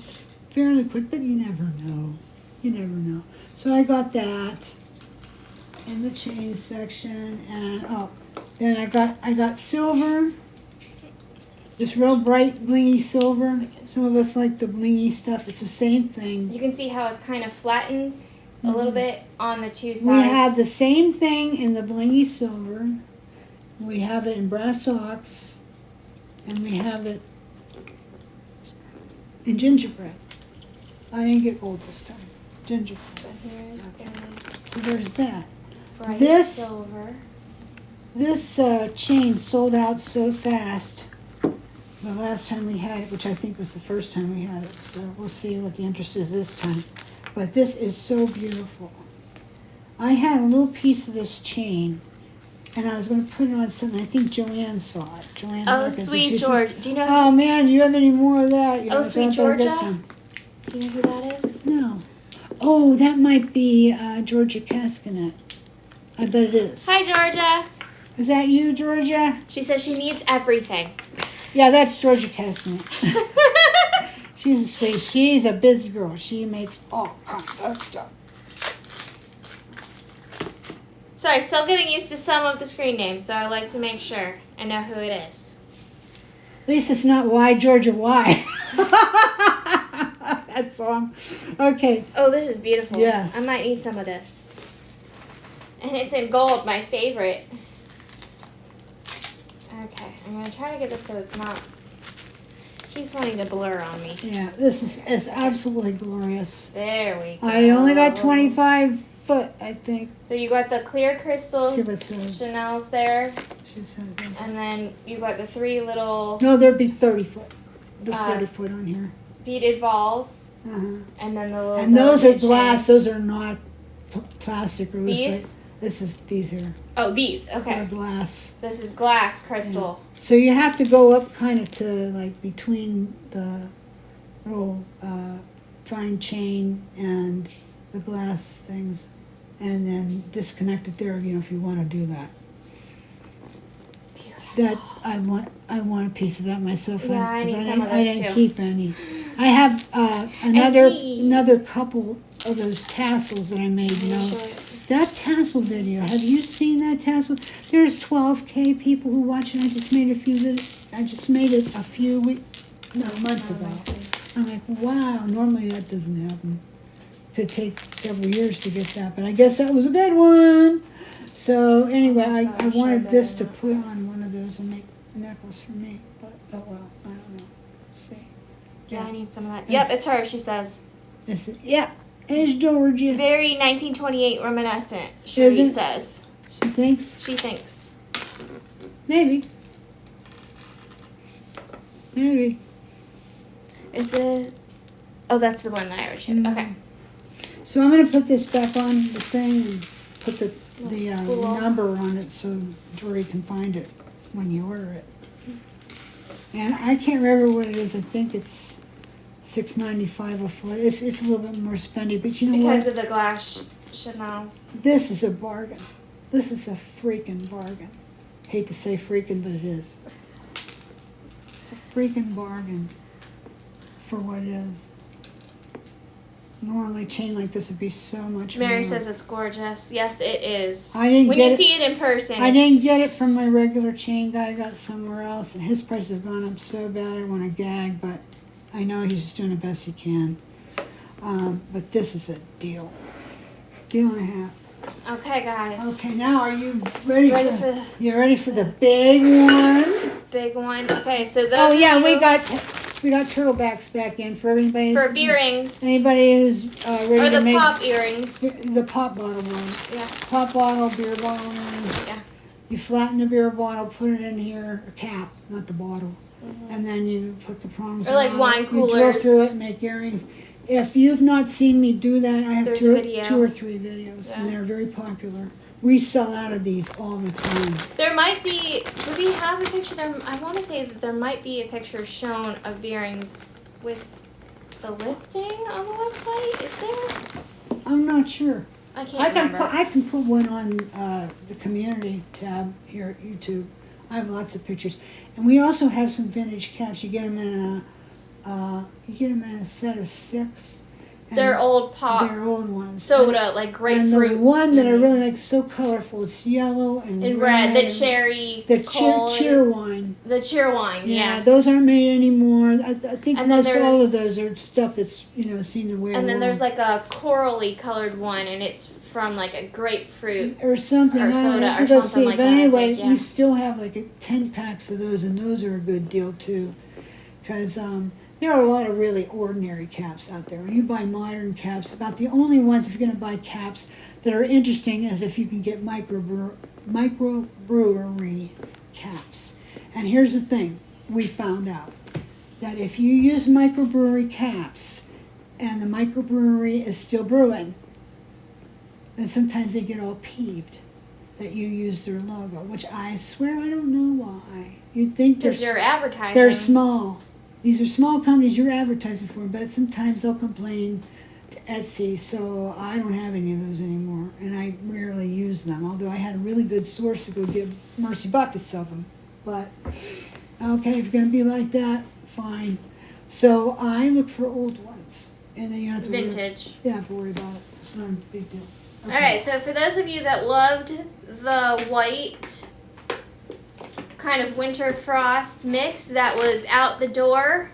fairly quick, but you never know. You never know. So I got that in the chain section, and then I got silver. This real bright blingy silver. Some of us like the blingy stuff. It's the same thing. You can see how it's kind of flattened a little bit on the two sides. We have the same thing in the blingy silver. We have it in brass ox, and we have it in gingerbread. I didn't get gold this time. Gingerbread. So here's Okay. the So there's that. bright This- silver. This chain sold out so fast the last time we had it, which I think was the first time we had it. So we'll see what the interest is this time. But this is so beautiful. I had a little piece of this chain, and I was going to put it on something. I think Joanne saw it. Joanne Oh, Hawkins, and Sweet she says, George. Do you know? "Oh man, you have any more of that?" You Oh, so Sweet I thought I'd get Georgia? some. Do you know who that is? No. Oh, that might be Georgia Cascanet. I bet it is. Hi, Georgia. Is that you, Georgia? She says she needs everything. Yeah, that's Georgia Cascanet. She's a sweet. She's a busy girl. She makes all kinds of stuff. Sorry, still getting used to some of the screen names, so I like to make sure I know who it is. At least it's not Why, Georgia, Why. That song. Okay. Oh, this is beautiful. Yes. I might need some of this. And it's in gold, my favorite. Okay, I'm going to try to get this so it's not... Keeps wanting to blur on me. Yeah, this is absolutely glorious. There we go. I only got 25 foot, I think. So you got the clear crystal See what it says. Chanel's there, She said. and then you got the three little No, there'd be 30 foot. There's 30 Uh, foot on here. beaded balls, Uh-huh. and then the little... And those are delicate glass. chains. Those are not plastic or this. These? This is these here. Oh, these. They're Okay. glass. This is glass crystal. So you have to go up kind of to like between the little fine chain and the glass things, and then disconnect it there. You know, if you want to do that. That I want a piece of that myself. Yeah, I 'cause need some of I those didn't too. keep any. I have another couple of those tassels that I made. You Let me know, show it. that tassel video. Have you seen that tassel? There's 12K people who watch it. I just made it a few months ago. I'm like, wow. Normally that doesn't happen. Could take several years to get that, but I guess that was a good one. So anyway, I wanted this to put on one of those and make a necklace for me. But oh well, I don't know. Let's see. Yeah, I need some of that. Yes. Yep, it's her, she says. This is, yeah, it's Georgia. Very 1928 reminiscent, Cherie Is it? says. She thinks She thinks. maybe. Maybe. Is it? Oh, that's the one that I showed. Okay. So I'm gonna put this back on the thing and put the Spool. number on it so Dory can find it when you order it. And I can't remember what it is. I think it's $6.95 a foot. It's a little bit more spendy, but you know Because what? of the glass Chanel's. This is a bargain. This is a freaking bargain. Hate to say freaking, but it is. It's a freaking bargain for what it is. Normally, chain like this would be so much Mary more. says it's gorgeous. Yes, it is. I didn't when get you it- see it in person. I it's- didn't get it from my regular chain guy. I got it somewhere else, and his prices have gone up so bad I want to gag, but I know he's just doing the best he can. But this is a deal. Deal and a half. Okay, guys. Okay, now are you ready, Ready for, for you ready for the big one? big one? Okay, so those Oh yeah, of you we got turtlebacks back in for everybody. for beer rings. Anybody who's ready Or to the make pop earrings. the pop bottle one. Yeah. Pop bottle, beer bottle. Yeah. You flatten the beer bottle, put it in here, a cap, not the bottle, and then you put the prongs. Or like around wine it. You drill coolers. through it and make earrings. If you've not seen me do that, I have There's a two, video. 2 or 3 videos, and Yeah. they're very popular. We sell out of these all the time. There might be. Do we have a picture? There, I want to say that there might be a picture shown of beer rings with the listing on the website. Is there? I'm not sure. I can't remember. I can put one on the community tab here at YouTube. I have lots of pictures, and we also have some vintage caps. You get them in a set of 6. and They're old pop They're old ones. soda, like And grapefruit. the one that I Mhm. really like, so colorful. It's yellow and and red, the and cherry, the cola, cheer wine. the cheer wine. Yeah, Yes. those aren't made anymore. I think And then most all of there's- those are stuff that's seen the way of And the then there's world. like a corally colored one, and it's from like a grapefruit. Or something. or I don't soda have to or go something see. like But that, I anyway, think, yeah. we still have like 10 packs of those, and those are a good deal too. Because there are a lot of really ordinary caps out there. When you buy modern caps, about the only ones, if you're going to buy caps that are interesting, is if you can get microbrewery caps. And here's the thing we found out that if you use microbrewery caps and the microbrewery is still brewing, then sometimes they get all peeved that you use their logo, which I swear I don't know why. You'd think Because you're advertising. they're small. These are small companies you're advertising for, but sometimes they'll complain to Etsy, so I don't have any of those anymore, and I rarely use them, although I had a really good source to go get Mercy buckets of them. But, okay, if you're going to be like that, fine. So I look for old ones, and then you don't have to Vintage. you don't have to worry about it. It's not a big deal. Okay. All right, so for those of you that loved the white kind of winter frost mix that was out the door,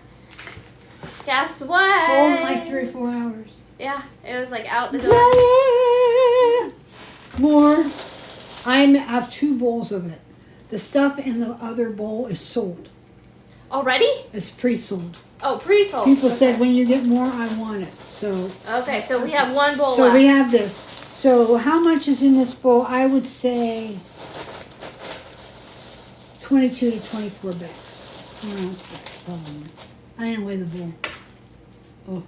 guess what? Sold in like 3 or 4 hours. Yeah, it was like out the door. Yeah. More. I have 2 bowls of it. The stuff in the other bowl is sold. Already? It's pre-sold. Oh, pre-sold. People Okay. said when you get more, I want it. So Okay, so we have one bowl so left. we have this. So how much is in this bowl? I would say 22 to 24 bags. Ounce bags, probably. I didn't weigh the bowl. Oh.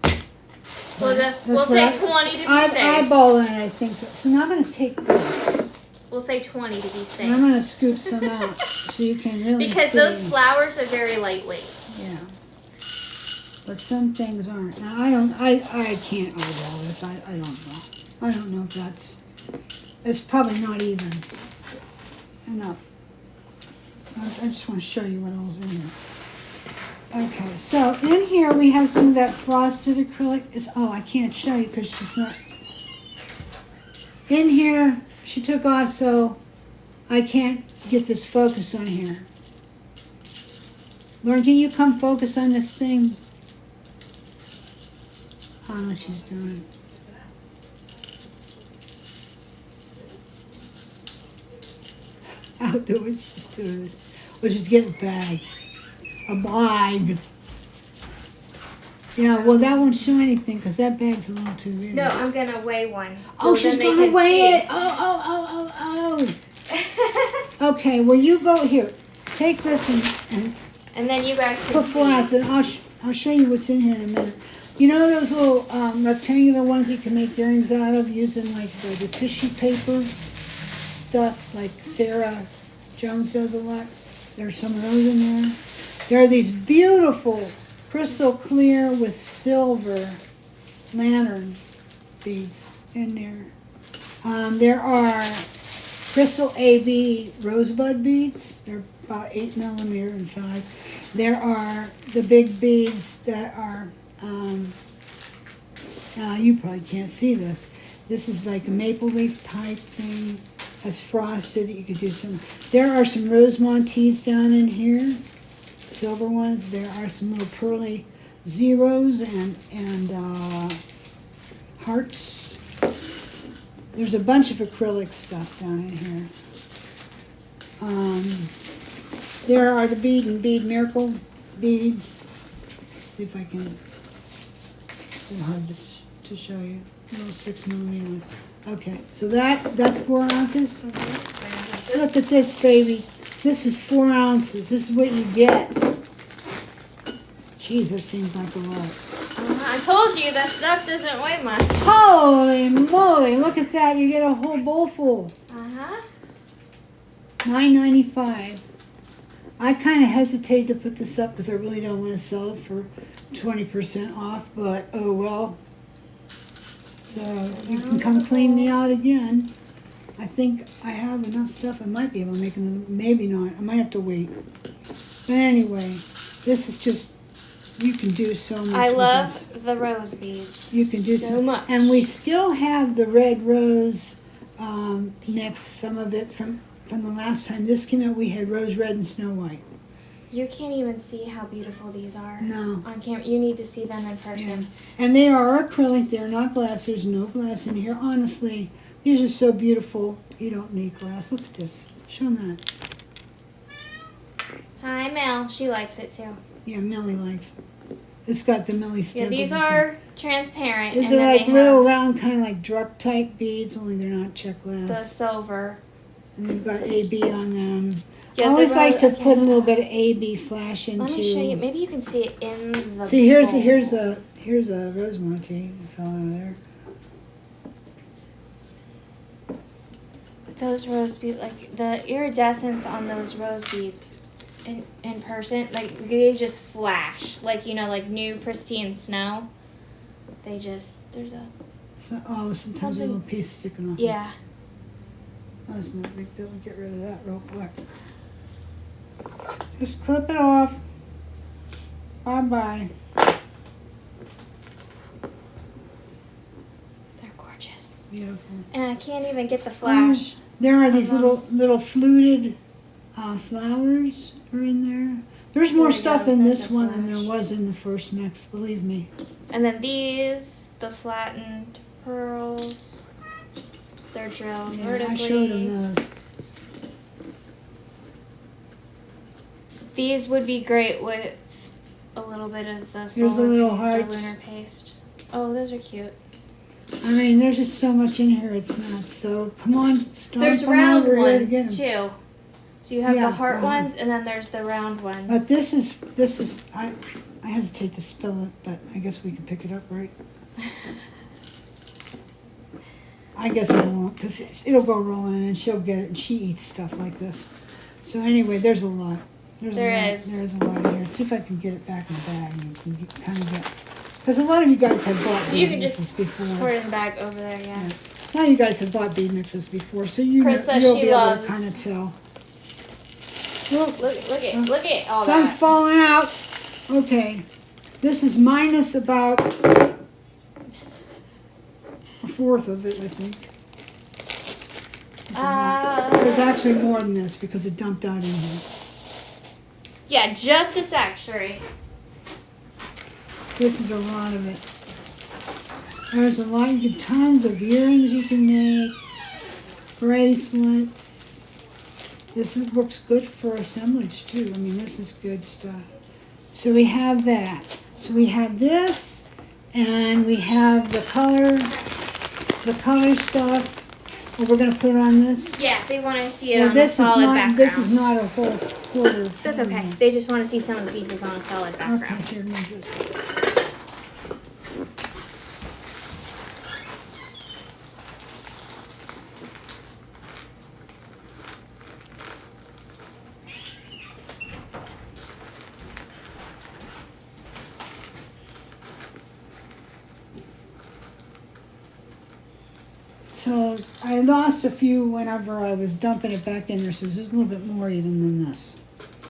We'll That's say what 20 to be I safe. eyeball it, I think so. So now I'm going to take this. We'll say 20 to be And I'm safe. going to scoop some out so you can really Because see. those flowers are very lightweight. Yeah. But some things aren't. Now I can't eyeball this. I don't know. I don't know if it's probably not even enough. I just want to show you what all's in here. Okay, so in here we have some of that frosted acrylic. I can't show you because she's not. In here, she took off, so I can't get this focused on here. Lauren, can you come focus on this thing? I don't know what she's doing. I don't know what she's doing. Well, she's getting a bag. A bag. Yeah, well, that won't show anything because that bag's a little too big. No, I'm going to weigh one. Oh, she's then going they to can weigh see. it. Oh. Okay, well, you go here. Take this and And then you guys can put flask, see. and I'll show you what's in here in a minute. You know those little rectangular ones you can make earrings out of using like the tissue paper stuff, like Sarah Jones does a lot? There's some of those in there. There are these beautiful crystal clear with silver lantern beads in there. There are crystal AB rosebud beads. They're about 8 millimeter in size. There are the big beads that are, you probably can't see this. This is like a maple leaf type thing that's frosted. You could do some. There are some Rosemontees down in here, silver ones. There are some little pearly zeros and hearts. There's a bunch of acrylic stuff down in here. There are the bead and bead miracle beads. Let's see if I can. It's hard to show you. Little 6mm. Okay, so that's 4 ounces. Look at this, baby. This is 4 ounces. This is what you get. Jeez, that seems like a lot. I told you that stuff doesn't weigh much. Holy moly! Look at that. You get a whole bowl full. $9.95. I kind of hesitated to put this up because I really don't want to sell it for 20% off, but oh well. So you can come clean me out again. I think I have enough stuff. I might be able to make another, maybe not. I might have to wait. But anyway, this is just, you can do so much I with love this. the rose beads. You can do so much. And we still have the red rose mix, some of it from the last time this came out. We had rose red and snow white. You can't even see how beautiful these are. No. On camera. You need to see them in person. Yeah. And they are acrylic. They're not glass. There's no glass in here. Honestly, these are so beautiful. You don't need glass. Look at this. Show them that. Hi, Mel. She likes it too. Yeah, Millie likes it. It's got the Millie stamp. Yeah, these are transparent. These and are then like they little have round, kind of like druck type beads, only they're not check the glass. silver. And they've got AB on them. Yeah, I the always like to rose- put a little bit of AB flash into. Let me show you. Maybe you can see it in the. See, here's bowl. here's a Rosemonte that fell out of there. Those rose beads, like the iridescence on those rose beads, in person, like they just flash, like like new pristine snow. They just there's a So, sometimes a Something- little piece sticking off. yeah. That's not a big deal. We'll get rid of that real quick. Just clip it off. Bye-bye. They're gorgeous, Beautiful. and I can't even get the flash. There are these Uh-huh. little fluted flowers are in there. There's more There you stuff go, in there's this the one than there flash. was in the first mix, believe me. And then these, the flattened pearls. They're drilled Yeah, vertically. I showed them those. These would be great with a little bit of the Here's solar the little paste or hearts. lunar paste. Oh, those are cute. I mean, there's just so much in here, it's nuts. So come on, start There's from round over here to ones get 'em. too. So you have Yeah, the heart uh-huh. ones, and then there's the round ones. But this is I hesitate to spill it, but I guess we can pick it up, right? I guess I won't, because it'll go rolling and she'll get it, and she eats stuff like this. So anyway, there's a lot. There is. There's a lot in here. See if I can get it back in the bag and you can kind of get, because a lot of you guys have bought You bead can mixes just before. pour it in the bag over there, yeah. Yeah. A lot of you guys have bought bead mixes before, so you'll Chris says be she able loves- to kind of tell. Look at all Some's that. falling out. Okay. This is minus about a fourth of it, I think. There's actually more than this because it dumped out in here. Yeah, just a sec, Sherry. This is a lot of it. There's a lot. You can tons of earrings you can make, bracelets. Works good for assemblage too. I mean, this is good stuff. So we have that. So we have this, and we have the color stuff. Oh, we're gonna put it on this. Yeah, they want to see it Well, on a solid background. This is not a whole quarter. That's okay. They just want to see some of the pieces on a solid Okay, background. here, let me do it. So I lost a few whenever I was dumping it back in there, so there's a little bit more even than this.